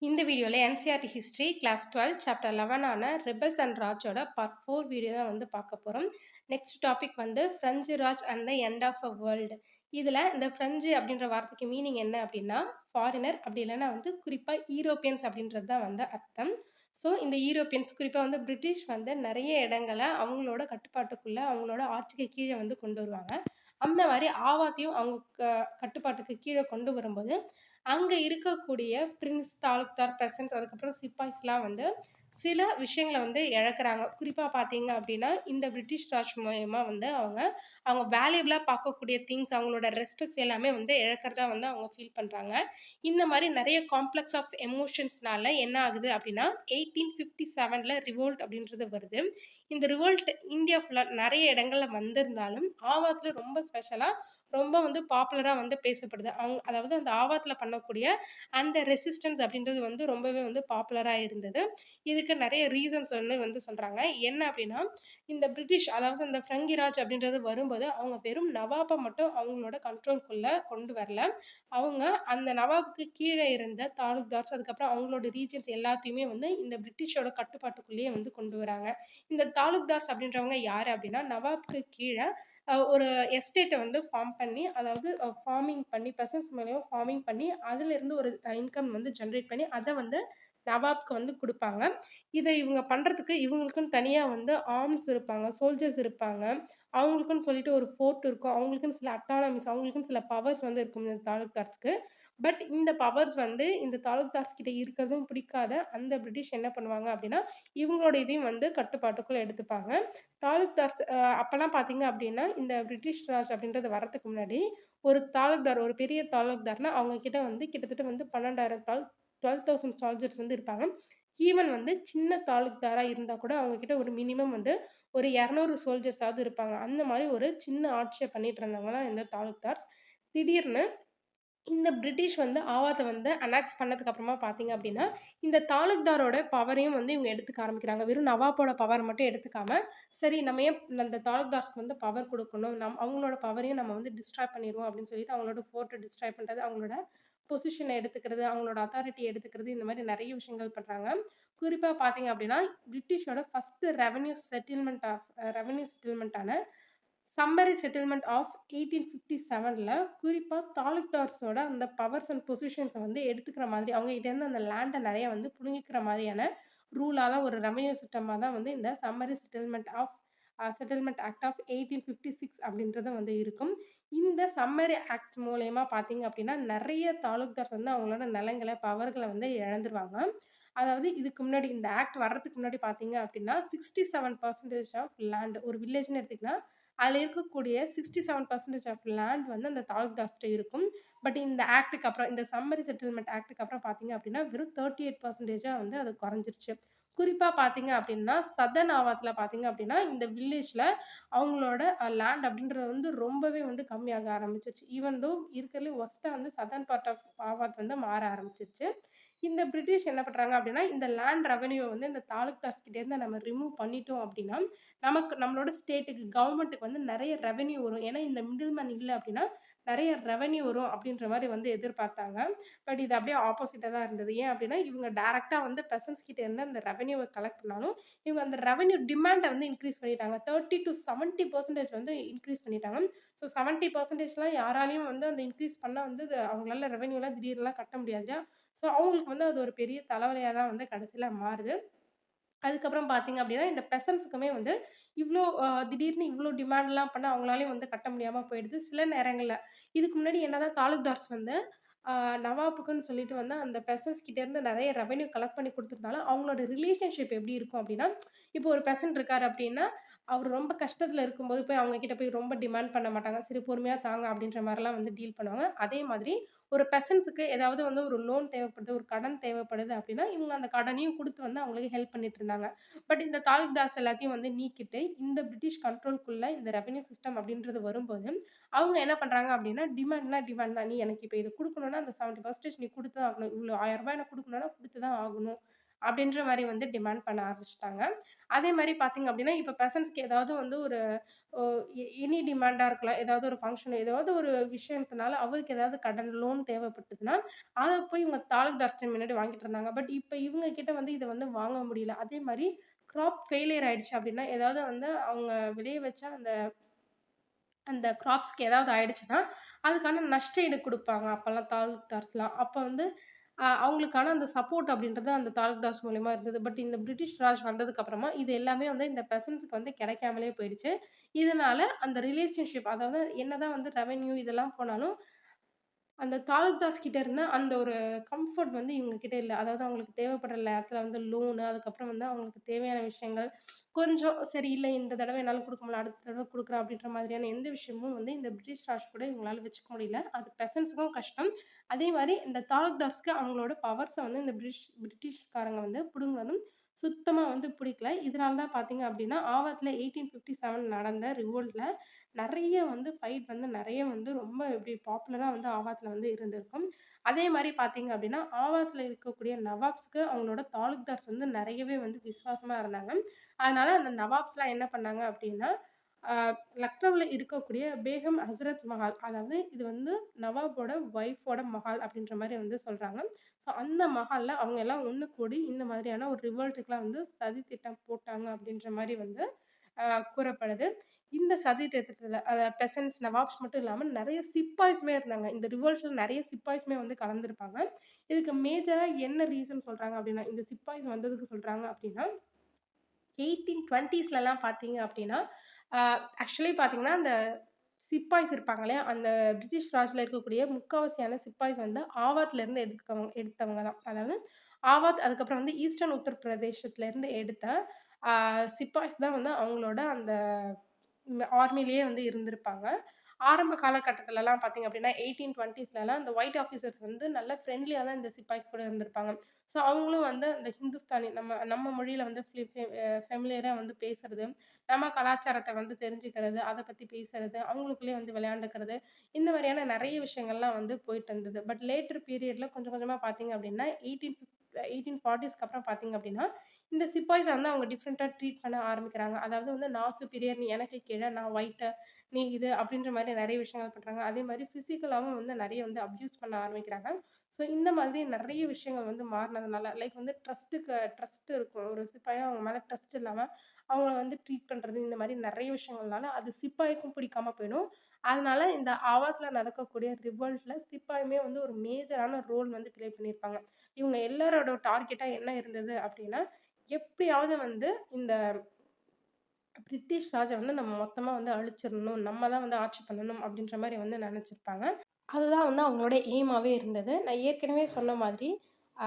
இந்த வீடியோல NCERT history class 12 chapter 11 ஆன ரிபல்ஸ் அண்ட் ராஜோட பார்ட் 4 வீடியோ தான் வந்து பார்க்க போறோம். நெக்ஸ்ட் டாபிக் வந்து French Raj and the end of a world. இதுல இந்த பிரெஞ்சு அப்படின்ற வார்த்தைக்கு மீனிங் என்ன அப்படின்னா ஃபாரினர், அப்படி இல்லைன்னா வந்து குறிப்பா யூரோப்பியன்ஸ் அப்படின்றது தான் வந்து அர்த்தம். ஸோ இந்த யூரோப்பியன்ஸ் குறிப்பா வந்து பிரிட்டிஷ் வந்து நிறைய இடங்களை அவங்களோட கட்டுப்பாட்டுக்குள்ள அவங்களோட ஆட்சிக்கு கீழே வந்து கொண்டு வருவாங்க. அந்த மாதிரி ஆவாத்தையும் அவங்க கட்டுப்பாட்டுக்கு கீழே கொண்டு வரும்போது அங்க இருக்கக்கூடிய பிரின்ஸ், தாலுக்தார், பிரசன்ஸ் அதுக்கப்புறம் சிப்பாய்ஸ்லாம் வந்து சில விஷயங்கள வந்து இழக்குறாங்க. குறிப்பா பார்த்தீங்க அப்டின்னா, இந்த பிரிட்டிஷ் ராஜ் மூலியமா வந்து அவங்க அவங்க வேல்யூபிளா பார்க்கக்கூடிய திங்ஸ், அவங்களோட ரெஸ்பெக்ட்ஸ் எல்லாமே வந்து இழக்கிறதா வந்து அவங்க ஃபீல் பண்றாங்க. இந்த மாரி நெறைய காம்ப்ளெக்ஸ் ஆஃப் எமோஷன்ஸ்னால என்ன ஆகுது அப்டின்னா, 1857ல ரிவோல்ட் அப்டின்றது வருது. இந்த ரிவோல்ட் இந்தியா ஃபுல்லா நெறைய இடங்கள்ல வந்திருந்தாலும், ஆவாத்ல ரொம்ப ஸ்பெஷலா ரொம்ப வந்து பாப்புலரா வந்து பேசப்படுது. அதாவது அந்த ஆவாத்ல பண்ணக்கூடிய அந்த ரெசிஸ்டன்ஸ் அப்படின்றது வந்து ரொம்பவே வந்து பாப்புலரா இருந்தது. இதுக்கு நெறைய ரீசன்ஸ் வந்து சொல்றாங்க. என்ன அப்படின்னா, இந்த பிரிட்டிஷ் அதாவது அந்த ஃப்ரங்கிராஜ் அப்படின்றது வரும்போது, அவங்க வெறும் நவாப்ப மட்டும் அவங்களோட கண்ட்ரோல்குள்ள கொண்டு வரல. அவங்க அந்த நவாப்க்கு கீழ இருந்த தாலுக்தார்ஸ், அதுக்கப்புறம் அவங்களோட ரீஜியன்ஸ் எல்லாத்தையுமே வந்து இந்த பிரிட்டிஷோட கட்டுப்பாட்டுக்குள்ளேயே வந்து கொண்டு வராங்க. இந்த தாலுக்தார்ஸ் அப்படின்றவங்க யாரு அப்படின்னா, நவாப்க்கு கீழ ஒரு எஸ்டேட்ட வந்து ஃபார்ம் பண்ணி, அதாவது ஃபார்மிங் பண்ணி பெசன்ட்ஸ் மூலியமா ஃபார்மிங் பண்ணி, அதிலிருந்து ஒரு இன்கம் வந்து ஜெனரேட் பண்ணி, அத வந்து நவாப்க்கு வந்து குடுப்பாங்க. இத இவங்க பண்றதுக்கு இவங்களுக்குன்னு தனியா வந்து ஆர்ம்ஸ் இருப்பாங்க, சோல்ஜர்ஸ் இருப்பாங்க. அவங்களுக்குன்னு சொல்லிட்டு ஒரு ஃபோர்ட் இருக்கும். அவங்களுக்குன்னு சில அட்டானமிஸ், அவங்களுக்குன்னு சில பவர்ஸ் வந்து இருக்கும் இந்த தாலுக்தார்ஸ்க்கு. பட் இந்த பவர்ஸ் வந்து இந்த தாலுக்தார்ஸ் கிட்ட இருக்கறதும் பிடிக்காத அந்த பிரிட்டிஷ் என்ன பண்ணுவாங்க அப்டின்னா, இவங்களோட இதையும் வந்து கட்டுப்பாட்டுக்குள்ள எடுத்துப்பாங்க. தாலுக்தார்ஸ் அப்பலாம் பார்த்தீங்க அப்டின்னா, இந்த பிரிட்டிஷ் ராஜ் அப்படின்றது வரதுக்கு முன்னாடி, ஒரு தாலுக்தார் ஒரு பெரிய தாலுக்தார்னா, அவங்க கிட்ட வந்து கிட்டத்தட்ட வந்து 12,000 12,000 சால்ஜர்ஸ் வந்து இருப்பாங்க. ஈவன் வந்து சின்ன தாலுக்தாரா இருந்தா கூட அவங்க கிட்ட ஒரு மினிமம் வந்து ஒரு 200 சோல்ஜர்ஸாவது இருப்பாங்க. அந்த மாரி ஒரு சின்ன ஆட்சிய பண்ணிட்டு இருந்தவங்க தான் இந்த தாலுக்தார்ஸ். திடீர்னு இந்த பிரிட்டிஷ் வந்து ஆவாத்த வந்து அனெக்ஸ் பண்ணதுக்கு அப்புறமா பார்த்தீங்க அப்டின்னா, இந்த தாலுக்தாரோட பவரையும் வந்து இவங்க எடுத்துக்க ஆரம்பிக்கிறாங்க. வெறும் நவாப்போட பவர் மட்டும் எடுத்துக்காம, சரி நம்ம ஏன் அந்த தாலுக்தார்ஸ்க்கு வந்து பவர் குடுக்கணும். அவங்களோட பவரையும் நம்ம வந்து டிஸ்ட்ராய் பண்ணிருவோம் அப்டின்னு சொல்லிட்டு அவங்களோட ஃபோர்ட்ட டிஸ்ட்ராய் பண்றது, அவங்களோட பொசிஷன எடுத்துக்கிறது, அவங்களோட அத்தாரிட்டிய எடுத்துக்கிறது, இந்த மாரி நெறைய விஷயங்கள் பண்றாங்க. குறிப்பா பார்த்தீங்க அப்டின்னா, பிரிட்டிஷோட ஃபர்ஸ்ட் ரெவென்யூ செட்டில்மென்ட்டான சம்மரி செட்டில்மென்ட் ஆஃப் 1857ல குறிப்பா தாலுக்தார்ஸோட அந்த பவர்ஸ் அண்ட் பொசிஷன்ஸ வந்து எடுத்துக்கிற மாதிரி, அவங்க கிட்ட இருந்து அந்த லேண்ட நெறைய வந்து புடுங்கிக்கிற மாரியான ரூலா தான் ஒரு ரெவென்யூ சிஸ்டமா தான் வந்து இந்த சம்மரி செட்டில்மென்ட் ஆக்ட் ஆஃப் 1856 அப்படின்றது வந்து இருக்கும். இந்த சம்மரி ஆக்ட் மூலியமா பார்த்தீங்க அப்படின்னா, நெறைய தாலுக்தார்ஸ் வந்து அவங்களோட நிலங்கள, பவர்கள வந்து இழந்துருவாங்க. அதாவது இதுக்கு முன்னாடி இந்த ஆக்ட் வர்றதுக்கு முன்னாடி பார்த்தீங்க அப்படின்னா, 67% ஆஃப் லேண்ட் ஒரு வில்லேஜ்ன்னு எடுத்தீங்கன்னா, அதுல இருக்கக்கூடிய 67% ஆஃப் லேண்ட் வந்து அந்த தாலுக்தார்ஸ்ட்ட இருக்கும். பட் இந்த ஆக்ட்க்கு அப்புறம் இந்த சம்மரி செட்டில்மென்ட் ஆக்ட்க்கு அப்புறம் பார்த்தீங்க அப்படின்னா, வெறும் 38%ஆ வந்து அது குறைஞ்சிருச்சு. குறிப்பா பார்த்தீங்க அப்படின்னா, சதர்ன் ஆவாத்ல பார்த்தீங்க அப்படின்னா, இந்த வில்லேஜ்ல அவங்களோட லேண்ட் அப்படின்றது வந்து ரொம்பவே வந்து கம்மியாக ஆரம்பிச்சுருச்சு. ஈவன் தோ இருக்கிறதுலே வொர்ஸ்ட்டா வந்து சதர்ன் பார்ட் ஆஃப் ஆவாத் வந்து மாற ஆரம்பிச்சுருச்சு. இந்த பிரிட்டிஷ் என்ன பண்றாங்க அப்படின்னா, இந்த லேண்ட் ரெவென்யூவ வந்து இந்த தாலுக்தார்ஸ் கிட்டேருந்து நம்ம ரிமூவ் பண்ணிட்டோம் அப்படின்னா, நம்மளோட ஸ்டேட்டுக்கு கவர்மெண்ட்டுக்கு வந்து நெறைய ரெவென்யூ வரும். ஏன்னா, இந்த மிடில் மேன் இல்ல அப்படின்னா, நெறைய ரெவென்யூ வரும் அப்படின்ற மாரி வந்து எதிர்பார்த்தாங்க. பட் இது அப்படியே ஆப்போசிட்டா தான் இருந்தது. ஏன் அப்படின்னா, இவங்க டைரக்ட்டா வந்து பெசன்ட்ஸ் கிட்ட இருந்து அந்த ரெவென்யூவ கலெக்ட் பண்ணாலும், இவங்க அந்த ரெவென்யூ டிமாண்ட வந்து இன்கிரீஸ் பண்ணிட்டாங்க. 30-70% வந்து இன்கிரீஸ் பண்ணிட்டாங்க. ஸோ 70%லாம் யாராலயும் வந்து அந்த இன்கிரீஸ் பண்ணா வந்து அவங்களால ரெவென்யூலாம் திடீர்னுலாம் கட்ட முடியாது இல்லையா? ஸோ அவங்களுக்கு வந்து அது ஒரு பெரிய தலைவலியா தான் வந்து கடைசில மாறுது. அதுக்கப்புறம் பார்த்தீங்க அப்டின்னா, இந்த பெசன்ட்ஸ்க்குமே வந்து திடீர்னு இவ்ளோ டிமாண்ட்லாம் பண்ணா அவங்களாலயும் வந்து கட்ட முடியாம போயிடுது. சில நேரங்கள்ல இதுக்கு முன்னாடி என்னதான் தாலுக்தார்ஸ் வந்து ஆ நவாப்புக்குன்னு சொல்லிட்டு வந்து அந்த பெசன்ட்ஸ் கிட்ட இருந்து நெறைய ரெவென்யூ கலெக்ட் பண்ணி குடுத்துருந்தாலும், அவங்களோட ரிலேஷன்ஷிப் எப்டி இருக்கும் அப்டின்னா, இப்போ ஒரு பெசன்ட் இருக்காரு அப்டின்னா, அவரு ரொம்ப கஷ்டத்துல இருக்கும்போது போய் அவங்க கிட்ட போய் ரொம்ப டிமாண்ட் பண்ண மாட்டாங்க. சரி பொறுமையா தாங்க அப்டின்ற மாரிலாம் வந்து டீல் பண்ணுவாங்க. அதே மாதிரி ஒரு பெசன்ட்ஸ்க்கு ஏதாவது வந்து ஒரு லோன் தேவைப்படுது, ஒரு கடன் தேவைப்படுது அப்டின்னா, இவங்க அந்த கடனையும் குடுத்து வந்து அவங்களுக்கு ஹெல்ப் பண்ணிட்டு இருந்தாங்க. பட் இந்த தாலுக்தார்ஸ் எல்லாத்தையும் வந்து நீக்கிட்டு, இந்த பிரிட்டிஷ் கண்ட்ரோல்க்குள்ள இந்த ரெவென்யூ சிஸ்டம் அப்டின்றது வரும்போது, அவங்க என்ன பண்றாங்க அப்டின்னா, டிமாண்ட்னா டிமாண்ட் தான். நீ எனக்கு இப்ப இது குடுக்கணும்னா, அந்த 70% நீ குடுத்து தான் ஆகணும். இவ்ளோ ரூ. 1000 எனக்கு குடுக்கணும்னா குடுத்து தான் ஆகணும். அப்படின்ற மாரி வந்து டிமாண்ட் பண்ண ஆரம்பிச்சுட்டாங்க. அதே மாரி பார்த்தீங்க அப்படின்னா, இப்ப பெசன்ட்ஸ்க்கு ஏதாவது வந்து ஒரு ஒ எனி டிமாண்டா இருக்கலாம். ஏதாவது ஒரு ஃபங்ஷன் ஏதாவது ஒரு விஷயத்தினால அவருக்கு ஏதாவது கடன் லோன் தேவைப்பட்டதுன்னா, அத போய் இவங்க தாலுக்தார்ட்ட முன்னாடி வாங்கிட்டு இருந்தாங்க. பட் இப்ப இவங்க கிட்ட வந்து இத வந்து வாங்க முடியல. அதே மாரி கிராப் ஃபெயிலியர் ஆயிடுச்சு அப்படின்னா, ஏதாவது வந்து அவங்க விளைய வச்ச அந்த அந்த கிராப்ஸ்க்கு ஏதாவது ஆயிடுச்சுன்னா, அதுக்கான நஷ்ட ஈடு குடுப்பாங்க. அப்பல்லாம் தாலுக்தார்ஸ்லாம். அப்ப வந்து அவங்களுக்கான அந்த சப்போர்ட் அப்படின்றது அந்த தாலுக்தார்ஸ் மூலியமா இருந்தது. பட் இந்த பிரிட்டிஷ் ராஜ் வந்ததுக்கு அப்புறமா, இது எல்லாமே வந்து இந்த பெசன்ட்ஸ்க்கு வந்து கிடைக்காமலே போயிடுச்சு. இதனால அந்த ரிலேஷன்ஷிப் அதாவது என்னதான் வந்து ரெவென்யூ இதெல்லாம் போனாலும், அந்த தாலுக்தார்ஸ் கிட்ட இருந்த அந்த ஒரு கம்ஃபோர்ட் வந்து இவங்க கிட்ட இல்ல. அதாவது அவங்களுக்கு தேவைப்படுற நேரத்துல வந்து லோனு, அதுக்கப்புறம் வந்து அவங்களுக்கு தேவையான விஷயங்கள், கொஞ்சம் சரி இல்ல இந்த தடவ என்னால குடுக்க முடியல. அடுத்த தடவ குடுக்குறேன் அப்படின்ற மாதிரியான எந்த விஷயமும் வந்து இந்த பிரிட்டிஷ் ராஜ் கூட இவங்களால வச்சுக்க முடியல. அது பெசன்ட்ஸ்க்கும் கஷ்டம். அதே மாரி இந்த தாலுக்தார்ஸ்க்கு அவங்களோட பவர்ஸ வந்து இந்த பிரிட்டிஷ்காரங்க வந்து புடுங்குனதும் சுத்தமா வந்து பிடிக்கல. இதனால தான் பார்த்தீங்க அப்படின்னா, ஆவாத்ல 1857 நடந்த ரிவோல்ட்ல நெறைய வந்து ஃபைட் வந்து நெறைய வந்து ரொம்ப இப்படி பாப்புலரா வந்து ஆவாத்ல வந்து இருந்திருக்கும். அதே மாரி பார்த்தீங்க அப்படின்னா, ஆவாத்ல இருக்கக்கூடிய நவாப்ஸ்க்கு அவங்களோட தாலுக்தார்ஸ் வந்து நெறையவே வந்து விசுவாசமா இருந்தாங்க. அதனால அந்த நவாப்ஸ்லாம் என்ன பண்ணாங்க அப்படின்னா, அ லக்னோவுல இருக்கக்கூடிய பேகம் ஹஸ்ரத் மஹால் அதாவது இது வந்து நவாபோட ஒய்ஃபோட மஹால் அப்படின்ற மாரி வந்து சொல்றாங்க. ஸோ அந்த மஹால்ல அவங்க எல்லாம் ஒண்ணு கூடி இந்த மாதிரியான ஒரு ரிவோல்ட்டுக்குலாம் வந்து சதி திட்டம் போட்டாங்க அப்படின்ற மாரி வந்து அ கூறப்படுது. இந்த சதி திட்டத்துல பெசன்ட்ஸ், நவாப்ஸ் மட்டும் இல்லாம நெறைய சிப்பாய்ஸுமே இருந்தாங்க. இந்த ரிவோல்ட்ல நெறைய சிப்பாய்ஸுமே வந்து கலந்திருப்பாங்க. இதுக்கு மேஜரா என்ன ரீசன் சொல்றாங்க அப்டின்னா, இந்த சிப்பாய்ஸ் வந்ததுக்கு சொல்றாங்க அப்டின்னா, 1820ஸ்லலாம் பார்த்தீங்க அப்டின்னா, அ ஆக்சுவலி பார்த்தீங்கன்னா, அந்த சிப்பாய்ஸ் இருப்பாங்க இல்லையா? அந்த பிரிட்டிஷ் ராஜ்ல இருக்கக்கூடிய முக்காவாசியான சிப்பாய்ஸ் வந்து ஆவாத்லேருந்து எடுத்தவங்க தான். அதாவது ஆவாத் அதுக்கப்புறம் வந்து ஈஸ்டர்ன் உத்தரப்பிரதேசத்துலேருந்து எடுத்த அ சிப்பாய்ஸ் தான் வந்து அவங்களோட அந்த ஆர்மிலேயே வந்து இருந்திருப்பாங்க. ஆரம்ப காலகட்டத்துலலாம் பார்த்தீங்க அப்டின்னா, 1820ஸ்லலாம் இந்த ஒயிட் ஆஃபீசர்ஸ் வந்து நல்ல ஃப்ரெண்ட்லியா தான் இந்த சிப்பாய்ஸ் கூட இருந்திருப்பாங்க. ஸோ அவங்களும் வந்து அந்த ஹிந்துஸ்தானி நம்ம நம்ம மொழியில வந்து ஃப்ளி ஃபெ அ ஃபெமிலியரா வந்து பேசுறது, நம்ம கலாச்சாரத்த வந்து தெரிஞ்சுக்கிறது, அத பத்தி பேசுறது, அவங்களுக்குள்ளேயே வந்து விளையாண்டுக்கிறது, இந்த மாரியான நெறைய விஷயங்கள்லாம் வந்து போயிட்டு இருந்தது. பட் லேட்டர் பீரியட்ல கொஞ்சம் கொஞ்சமா பார்த்தீங்க அப்டின்னா, 1840ஸ்க்கு அப்புறம் பார்த்தீங்க அப்டின்னா, இந்த சிப்பாய்ஸ வந்து அவங்க டிஃபரெண்ட்டா ட்ரீட் பண்ண ஆரம்பிக்கிறாங்க. அதாவது வந்து நான் சுப்பீரியர், நீ எனக்கு கீழ, நான் ஒயிட்டு, நீ இது அப்படின்ற மாரி நெறைய விஷயங்கள் பண்றாங்க. அதே மாரி பிசிக்கலாவும் வந்து நெறைய வந்து அப்யூஸ் பண்ண ஆரம்பிக்கிறாங்க. ஸோ இந்த மாதிரி நெறைய விஷயங்கள் வந்து மாறுனதுனால, லைக் வந்து ட்ரஸ்ட் இருக்கும். ஒரு சிப்பாயா அவங்க மேல ட்ரஸ்ட் இல்லாம, அவங்கள வந்து ட்ரீட் பண்றது, இந்த மாரி நெறைய விஷயங்கள்னால, அது சிப்பாய்க்கும் பிடிக்காம போயிடும். அதனால இந்த ஆவாத்ல நடக்கக்கூடிய ரிவோல்ட்ல சிப்பாயுமே வந்து ஒரு மேஜரான ரோல் வந்து ப்ளே பண்ணியிருப்பாங்க. இவங்க எல்லாரோட டார்கெட்டா என்ன இருந்தது அப்டின்னா, எப்படியாவது வந்து இந்த பிரிட்டிஷ் ராஜ வந்து நம்ம மொத்தமா வந்து அழிச்சிரணும். நம்ம தான் வந்து ஆட்சி பண்ணணும் அப்டின்ற மாரி வந்து நெனச்சிருப்பாங்க. அதுதான் வந்து அவங்களோட எய்மாவே இருந்தது. நான் ஏற்கனவே சொன்ன மாதிரி, ஆ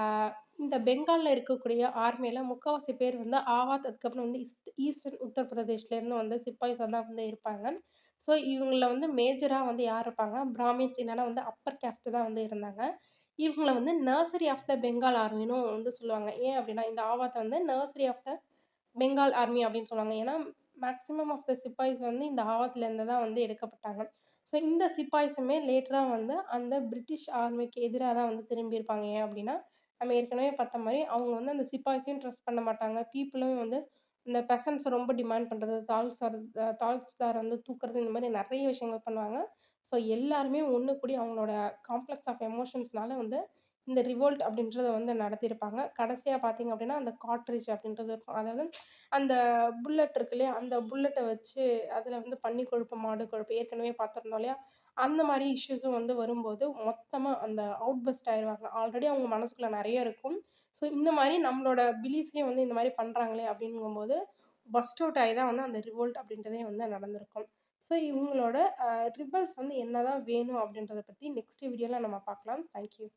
இந்த பெங்கால்ல இருக்கக்கூடிய ஆர்மில முக்காவாசி பேர் வந்து ஆவாத் அதுக்கப்புறம் வந்து ஈஸ்டர்ன் உத்தரப்பிரதேஷ்லேருந்து வந்த சிப்பாய்ஸா தான் வந்து இருப்பாங்க. ஸோ இவங்கள வந்து மேஜரா வந்து யார் இருப்பாங்க, பிராமின்ஸ் இல்லன்னா வந்து அப்பர் கேஸ்ட் தான் வந்து இருந்தாங்க. இவங்கள வந்து நர்சரி ஆஃப் த பெங்கால் ஆர்மின்னும் வந்து சொல்லுவாங்க. ஏன் அப்டின்னா, இந்த ஆவாத்த வந்து nursery of the Bengal army அப்படின்னு சொல்லுவாங்க. ஏன்னா, மேக்ஸிமம் ஆஃப் த சிப்பாய்ஸ் வந்து இந்த ஆவத்லேருந்து தான் வந்து எடுக்கப்பட்டாங்க. ஸோ இந்த சிப்பாய்ஸுமே லேட்டரா வந்து அந்த பிரிட்டிஷ் ஆர்மிக்கு எதிரா தான் வந்து திரும்பியிருப்பாங்க. ஏன் அப்படின்னா, நம்ம ஏற்கனவே பார்த்த மாரி அவங்க வந்து அந்த சிப்பாய்ஸையும் ட்ரஸ்ட் பண்ண மாட்டாங்க. பீப்பிளும் வந்து இந்த பெசன்ட்ஸ ரொம்ப டிமாண்ட் பண்றது, தாலுக்தார் வந்து தூக்குறது இந்த மாரி நெறைய விஷயங்கள் பண்ணுவாங்க. ஸோ எல்லாருமே ஒண்ணு கூடி அவங்களோட காம்ப்ளெக்ஸ் ஆஃப் எமோஷன்ஸ்னால வந்து இந்த ரிவோல்ட் அப்படின்றத வந்து நடத்தியிருப்பாங்க. கடைசியா பார்த்தீங்க அப்படின்னா, அந்த காட்ரிட்ஜ் அப்படின்றது இருக்கும். அதாவது அந்த புல்லட் இருக்கு இல்லையா? அந்த புல்லட்ட வச்சு அதில வந்து பன்னி கொழுப்பு, மாடு கொழுப்பு ஏற்கனவே பார்த்துருந்தோம் இல்லையா? அந்த மாரி இஷ்யூஸும் வந்து வரும்போது, மொத்தமா அந்த அவுட் பஸ்ட் ஆயிருவாங்க. ஆல்ரெடி அவங்க மனசுக்குள்ள நெறைய இருக்கும். ஸோ இந்த மாரி நம்மளோட பிலீஃப்ஸையும் வந்து இந்த மாரி பண்றாங்களே அப்படிங்கும்போது, பர்ஸ்ட் அவுட் ஆயி தான் வந்து அந்த ரிவோல்ட் அப்படின்றதே வந்து நடந்திருக்கும். ஸோ இவங்களோட ரிபல்ஸ் வந்து என்னதான் வேணும் அப்படின்றத பத்தி நெக்ஸ்ட் வீடியோல நம்ம பார்க்கலாம். Thank you.